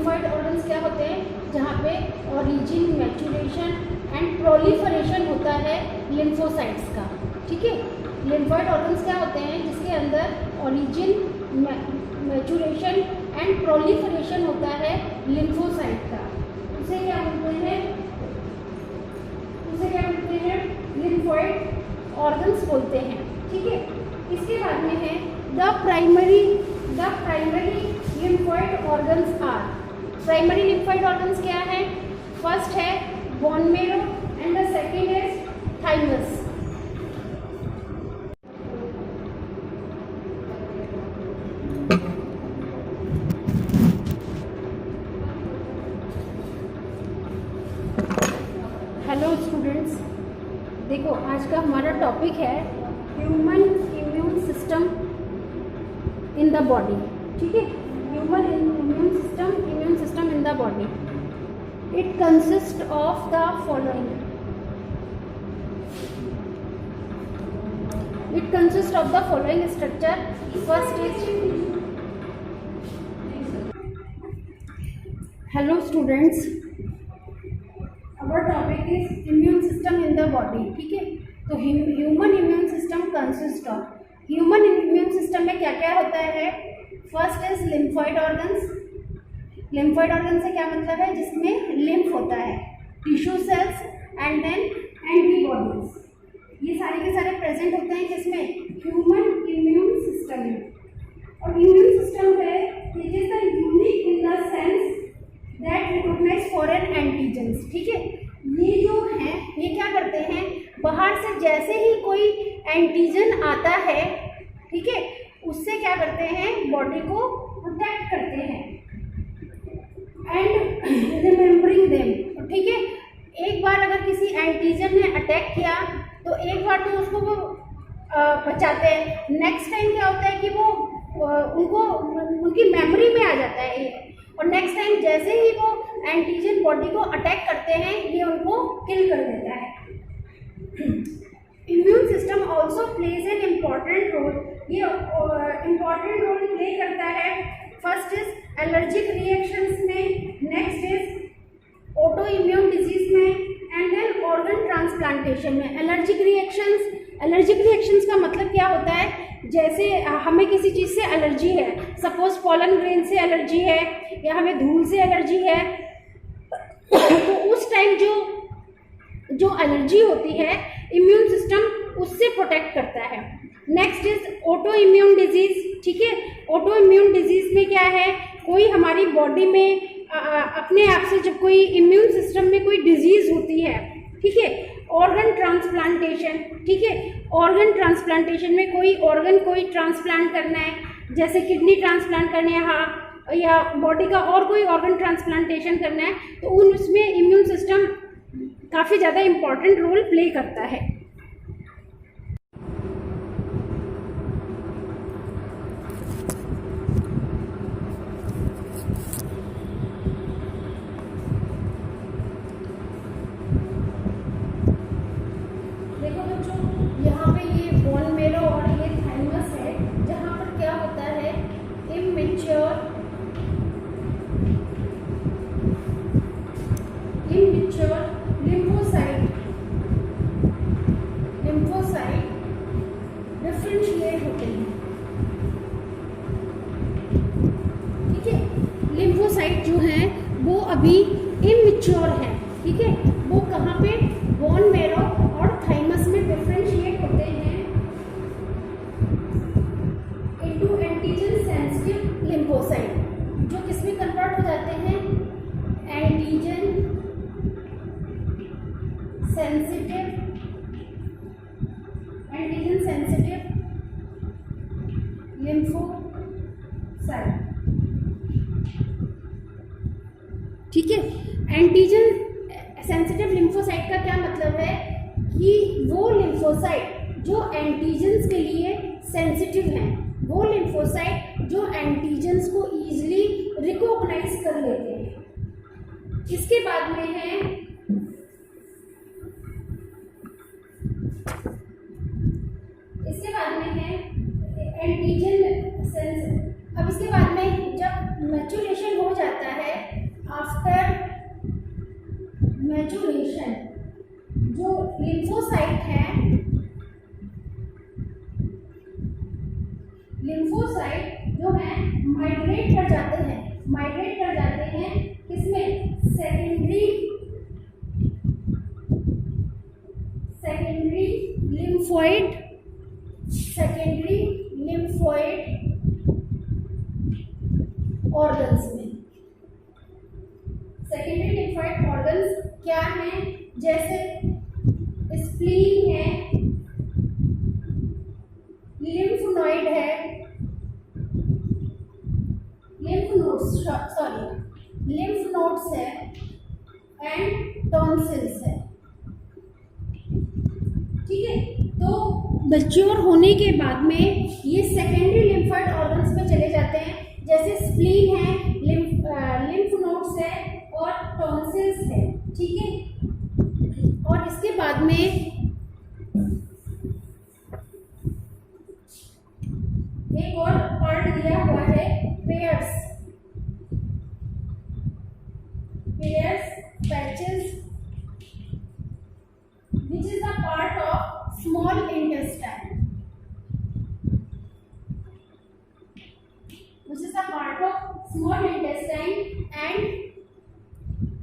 Lymphoid organs क्या होते हैं? जहाँ पे ओरिजिन, मैचुरेशन एंड प्रोलिफरेशन होता है लिम्फोसाइट्स का। ठीक है, लिम्फॉइड ऑर्गन्स क्या होते हैं? जिसके अंदर ओरिजिन, मैचुरेशन एंड प्रोलिफरेशन होता है लिम्फोसाइट का। उसे क्या बोलते हैं? लिम्फॉइड ऑर्गन्स बोलते हैं। ठीक है, इसके बाद में है the primary lymphoid organs are. Primary lymphoid organs क्या है? फर्स्ट है bone marrow and the second is thymus. Hello students, देखो आज का हमारा टॉपिक है human immune system in the body. ठीक है, human immune system in the body. It consist of the following. Structure. First is, hello students, our topic is immune system in the body। ठीक है, तो human immune system consist of, human immune system में क्या क्या होता है? First is lymphoid organs. Lymphoid organ से क्या मतलब है? जिसमें लिम्फ होता है, tissue cells and then antibodies. ये सारे के सारे प्रेजेंट होते हैं किसमें? ह्यूमन इम्यून सिस्टम में। और इम्यून सिस्टम है it is the unique in the sense that recognise foreign antigens. ठीक है, ये जो है ये क्या करते हैं? बाहर से जैसे ही कोई एंटीजन आता है, ठीक है, उससे क्या करते हैं? बॉडी को प्रोटेक्ट करते हैं एंड रिमेम्बरिंग देम। ठीक है, एक बार अगर किसी एंटीजन ने अटैक किया तो एक बार तो उसको वो बचाते हैं। नेक्स्ट टाइम क्या होता है कि वो उनको उनकी मेमोरी में आ जाता है ये, और नेक्स्ट टाइम जैसे ही वो एंटीजन बॉडी को अटैक करते हैं ये उनको किल कर देता है। Immune system also plays an important role. ये इम्पॉर्टेंट रोल प्ले करता है। फर्स्ट इज एलर्जिक रिएक्शंस में, next is autoimmune disease में एंड देन ऑर्गन ट्रांसप्लांटेशन में। एलर्जिक रिएक्शंस का मतलब क्या होता है? जैसे हमें किसी चीज़ से एलर्जी है, सपोज पॉलन ग्रेन से एलर्जी है या हमें धूल से एलर्जी है, तो उस टाइम जो एलर्जी होती है इम्यून सिस्टम उससे प्रोटेक्ट करता है। Next is autoimmune disease. ठीक है, ऑटो इम्यून डिजीज में क्या है? कोई हमारी बॉडी में अपने आप से जब कोई इम्यून सिस्टम में कोई डिजीज होती है, ठीक है, ऑर्गन ट्रांसप्लांटेशन। ठीक है, ऑर्गन ट्रांसप्लांटेशन में कोई ऑर्गन कोई ट्रांसप्लांट करना है, जैसे किडनी ट्रांसप्लांट करने है या बॉडी का और कोई ऑर्गन ट्रांसप्लांटेशन करना है, तो उसमें इम्यून सिस्टम काफ़ी ज़्यादा इम्पॉर्टेंट रोल प्ले करता है। देखो बच्चों, यहाँ पे ये बोन मेरो और ये थाइमस है, जहाँ पर क्या होता है? इमेच्योर लिम्फोसाइट डिफरेंशिएट होते हैं। ठीक है, लिम्फोसाइट जो है वो अभी इमेच्योर है। ठीक है, वो कहाँ पे? बोन मेरो और थाइमस में डिफरेंशिएट होते हैं इनटू एंटीजन सेंसिटिव लिम्फोसाइट, जो किसमें कन्वर्ट हो जाते हैं? Antigen sensitive lymphocyte. ठीक है, एंटीजन सेंसिटिव लिम्फोसाइट का क्या मतलब है? कि वो लिम्फोसाइट जो एंटीजन्स के लिए सेंसिटिव हैं, वो लिम्फोसाइट जो एंटीजन्स को इजीली रिकॉग्नाइज कर लेते हैं। इसके बाद में है एंटीजन सेंस। अब इसके बाद में जब मैच्योरेशन हो जाता है लिम्फोसाइट है, लिम्फोसाइट जो है माइग्रेट कर जाते हैं, माइग्रेट कर जाते हैं किसमें, secondary lymphoid, secondary lymphoid organs में। सेकेंडरी लिम्फोइड ऑर्गन्स क्या हैं, जैसे स्प्लीन है, लिम्फ नोड है, लिम्फ नोड्स है एंड टॉन्सिल्स है। ठीक है, तो मैच्योर होने के बाद में ये सेकेंडरी लिम्फोइड ऑर्गन्स में चले जाते हैं, जैसे स्प्लीन है, लिम्फ नोड्स है और टॉन्सिल्स है। ठीक है, और इसके बाद में एक और पार्ट दिया हुआ है pairs, patches which is a part of small intestine, which is a part of small intestine and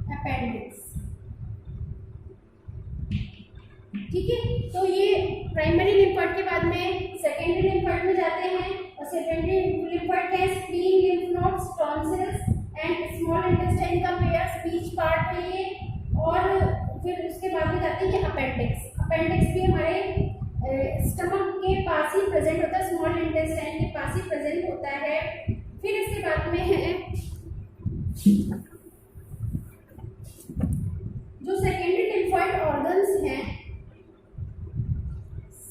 appendix। ठीक है, तो ये प्राइमरी लिम्फोइड के बाद में सेकेंडरी लिम्फोइड में जाते हैं, और सेकेंडरी लिम्फोइड है spleen, lymph nodes, tonsils and small intestine का पेयर्स बीच पार्ट है ये, और फिर उसके बाद में जाते हैं अपेंडिक्स। अपेंडिक्स भी हमारे स्टमक के पास ही प्रेजेंट होता है, स्मॉल इंटेस्टाइन के पास ही प्रेजेंट होता है। फिर इसके बाद में है जो सेकेंडरी लिम्फोइड ऑर्गन्स हैं,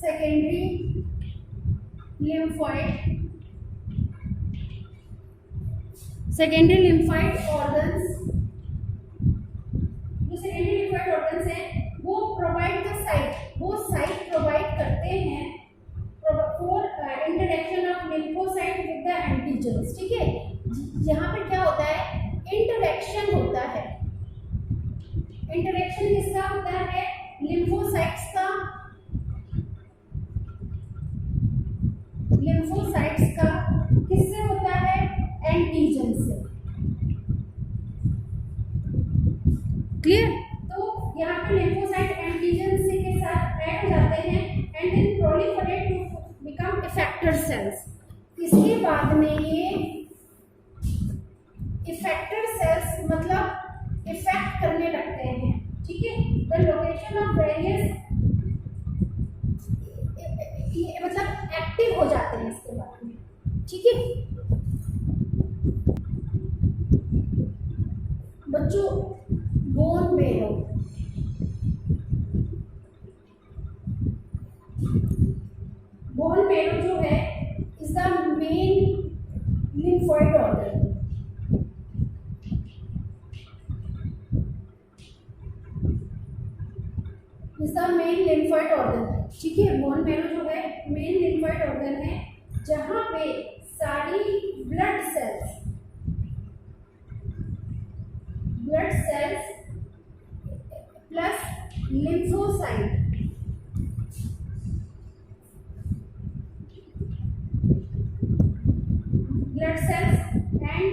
सेकेंडरी लिम्फोइड ऑर्गन्स, जो सेकेंडरी लिम्फोइड ऑर्गन्स हैं वो प्रोवाइड द साइट, वो साइट प्रोवाइड करते हैं for interaction of lymphocyte with the antigens. ठीक है, यहाँ पे क्या होता है, इंटरेक्शन होता है। इंटरेक्शन किसका होता है, लिम्फोसाइट्स का, लिम्फोसाइट्स का किससे होता है, एंटीजन से। क्लियर, तो यहाँ पे लिम्फोसाइट एंटीजन से के साथ ऐड हो जाते हैं and then proliferate to become effector cells. इसके बाद में ये इफेक्टर सेल्स मतलब इफेक्ट करने लगते हैं। ठीक है, द लोकेशन ऑफ वेरियस, मतलब एक्टिव हो जाते हैं इसके बाद में। ठीक है बच्चों, बोन मेरो, बोन मेरो जो है is the main lymphoid organ. Is the main lymphoid organ. ठीक है, बोन मेरो जो है मेन लिम्फोइड ऑर्गन है, जहां पे सारी blood cells plus lymphocyte, blood cells and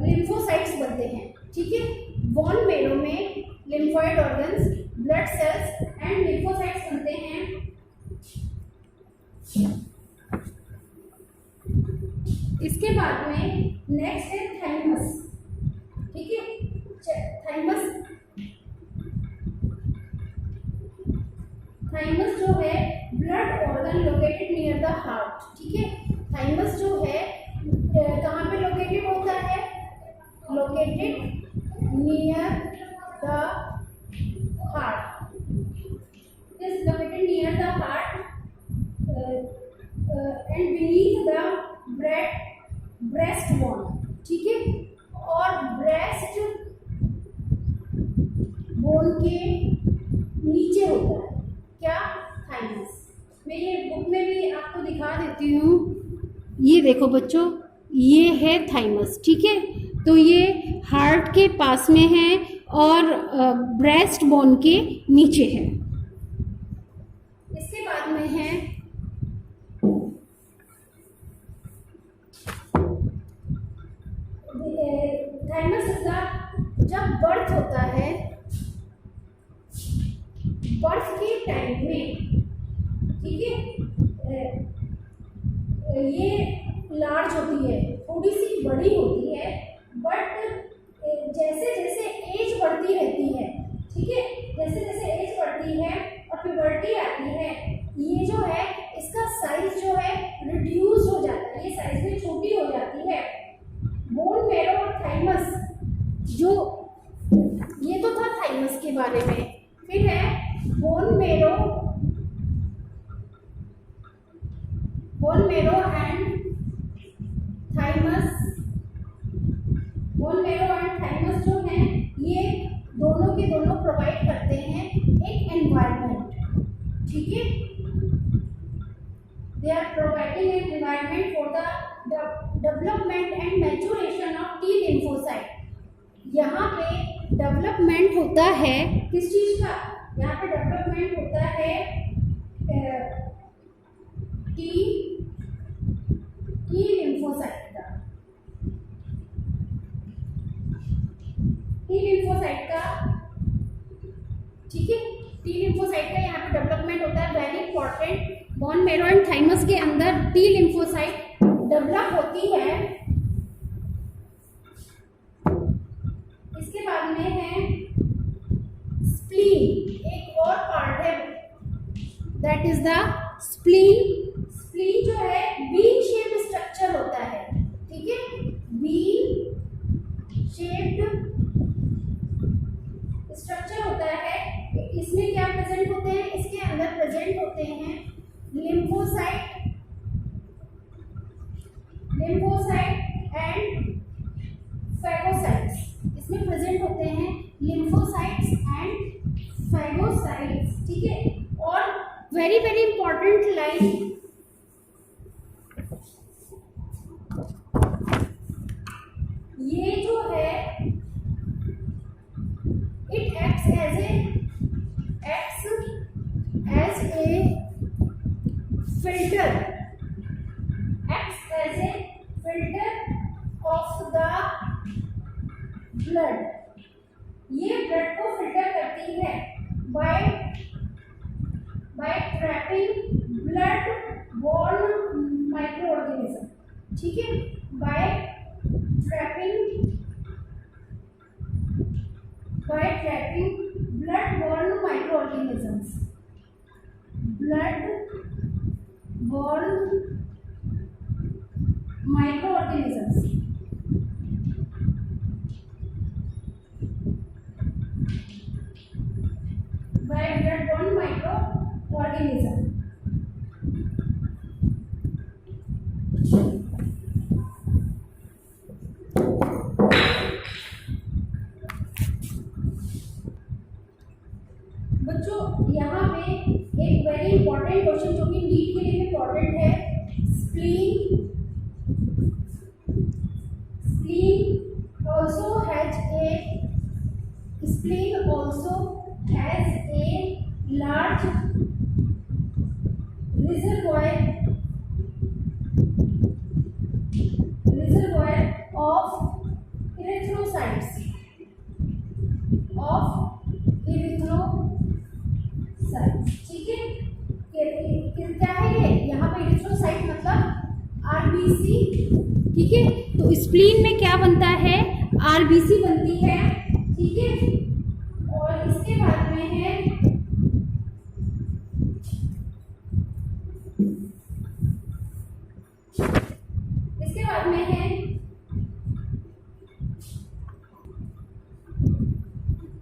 lymphocytes बनते हैं। ठीक है, बोन मेरो में lymphoid organs, blood cells and lymphocytes बनते हैं। इसके बाद में नेक्स्ट है थाइमस। ठीक है, थाइमस जो है blood organ located near the heart. ठीक है, थाइमस जो है कहाँ पे लोकेटेड होता है, located near the heart, is located near the heart and beneath the breast bone. ठीक है, और ब्रेस्ट बोन के नीचे होता है क्या, थाइमस। मैं ये बुक में भी आपको दिखा देती हूँ, ये देखो बच्चों, ये है थाइमस। ठीक है, तो ये हार्ट के पास में है और ब्रेस्ट बोन के नीचे है। इसके बाद में है थाइमस। जब बर्थ होता है, बर्थ के टाइम में, ठीक है, ये लार्ज होती है, थोड़ी सी बड़ी होती है, बट जैसे जैसे एज बढ़ती रहती है, ठीक है, जैसे जैसे एज बढ़ती है और प्यूबर्टी आती है, ये जो है इसका साइज जो है रिड्यूस हो जाता है, ये साइज में छोटी हो जाती है। बोन मैरो और थाइमस, जो ये तो था थाइमस के बारे में, फिर है bone marrow and thymus. Bone marrow and thymus जो है ये दोनों के दोनों प्रोवाइड करते हैं एक एनवायरनमेंट, ठीक है, they are providing an environment for the development and maturation of T lymphocyte. यहाँ पे डेवलपमेंट होता है किस चीज का? यहाँ पे डेवलपमेंट होता है टी लिम्फोसाइट का, टी लिम्फोसाइट का, ठीक है, टी लिम्फोसाइट का यहाँ पे डेवलपमेंट होता है, very important. Bone marrow and thymus के अंदर टी लिम्फोसाइट डेवलप होती है। इसके बाद में है स्प्लीन, एक और पार्ट है, that is the spleen. Spleen जो है बीन शेप्ड स्ट्रक्चर होता है, ठीक है, बीन शेप्ड स्ट्रक्चर होता है। इसमें क्या प्रेजेंट होते हैं? इसके अंदर प्रेजेंट होते हैं लिम्फोसाइट एंड फैगोसाइट्स। इसमें प्रेजेंट होते हैं लिम्फोसाइट्स एंड फैगोसाइट्स, ठीक है। और वेरी वेरी इंपॉर्टेंट लाइन, ये जो है it acts as a filter, of the blood. ये ब्लड को फिल्टर करती है by trapping blood borne microorganism, ठीक है, by trapping blood borne microorganisms, blood borne microorganisms. by blood-borne microorganism। बच्चों यहाँ पे एक वेरी इंपॉर्टेंट क्वेश्चन जो कि नीट के लिए इंपॉर्टेंट है, spleen also has a large reservoir of erythrocytes, ठीक है। क्या है ये? यहाँ पे erythrocyte मतलब आरबीसी, ठीक है। तो स्प्लीन में क्या बनता है? आरबीसी बनती है, ठीक है। और इसके बाद में है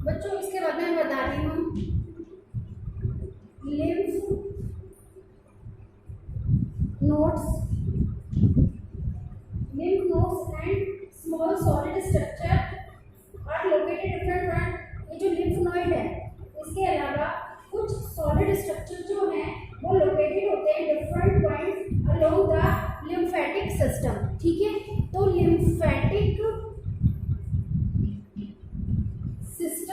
बच्चों, इसके बाद में बता रही हूँ lymph nodes and small solid structure are located different. ये जो लिम्फ नोड है, इसके अलावा कुछ सॉलिड स्ट्रक्चर जो हैं वो लोकेटेड होते हैं different points along the lymphatic system, ठीक है। तो लिम्फेटिक सिस्टम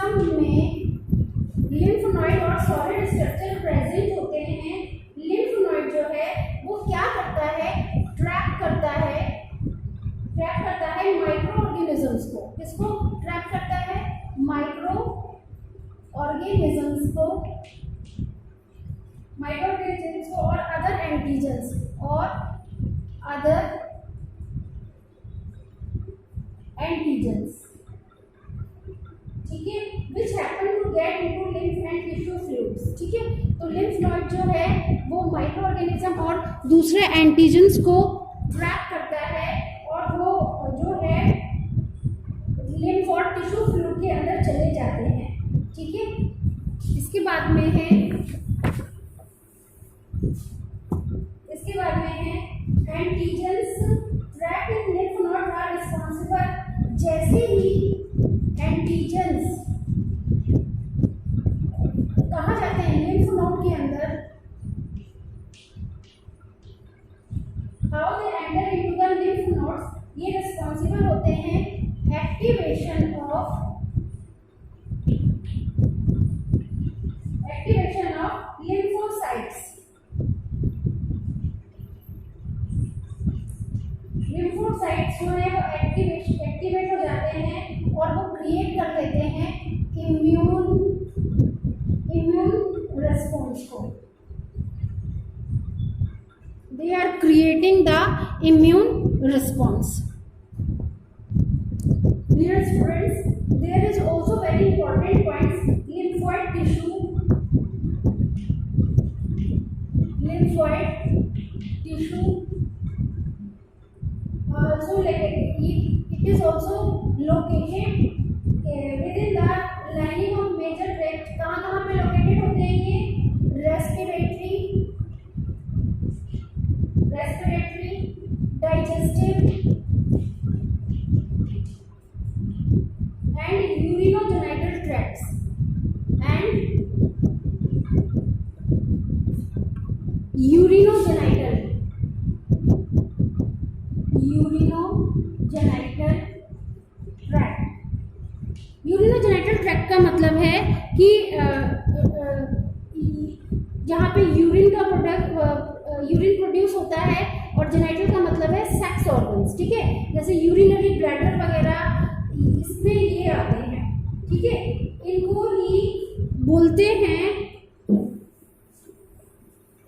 किसको ट्रैप करता है? माइक्रो ऑर्गेनिजम्स को, और अदर एंटीजन्स ठीक है, which happen to get into lymph and tissue fluids. ठीक है, तो लिम्फ नोड जो है वो माइक्रो ऑर्गेनिज्म और दूसरे एंटीजन्स को ट्रैप करता है और वो जो है लिम्फ और टिश्यू फ्लूइड के अंदर चले जाते हैं। ठीक है, इसके बाद में है antigens trapped in lymph node are responsible. जैसे ही एंटीजन्स कहाँ जाते हैं? लिम्फ नोड के अंदर। How they enter into the lymph nodes? ये रिस्पॉन्सिबल होते हैं एक्टिवेशन ऑफ लिम्फोसाइट्स। लिम्फोसाइट्स जो है वो एक्टिवेट हो जाते हैं और वो क्रिएट कर लेते हैं इम्यून रेस्पॉन्स को। They are creating the immune response. Dear students, there is also very important points. Lymphoid tissue also it is also located within the lining of major tract. कहाँ पे located होते हैं ये? respiratory, digestive and urinogenital tracts urinogenital tract. Urinogenital tract का मतलब है कि जहाँ पे यूरिन प्रोड्यूस होता है, और जेनिटल का मतलब है सेक्स ऑर्गन्स। ठीक है, जैसे यूरिनरी ब्लैडर वगैरह इसमें ये आते हैं। ठीक है, इनको ही बोलते हैं,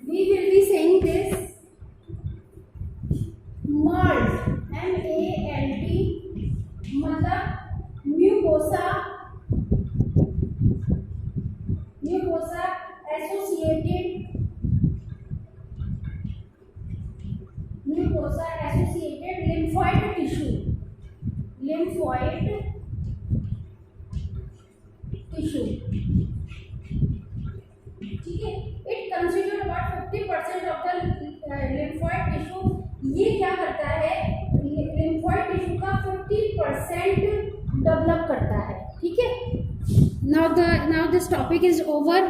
we will be saying this MALT, MALT, मतलब म्यूकोसा एसोसिएटेड लिम्फोइड टिश्यू। ठीक है, it consider about 50% of the lymphoid tissue. ये क्या करता है? लिम्फोइड टिश्यू का 50% डेवलप करता है। ठीक है, now this topic is over.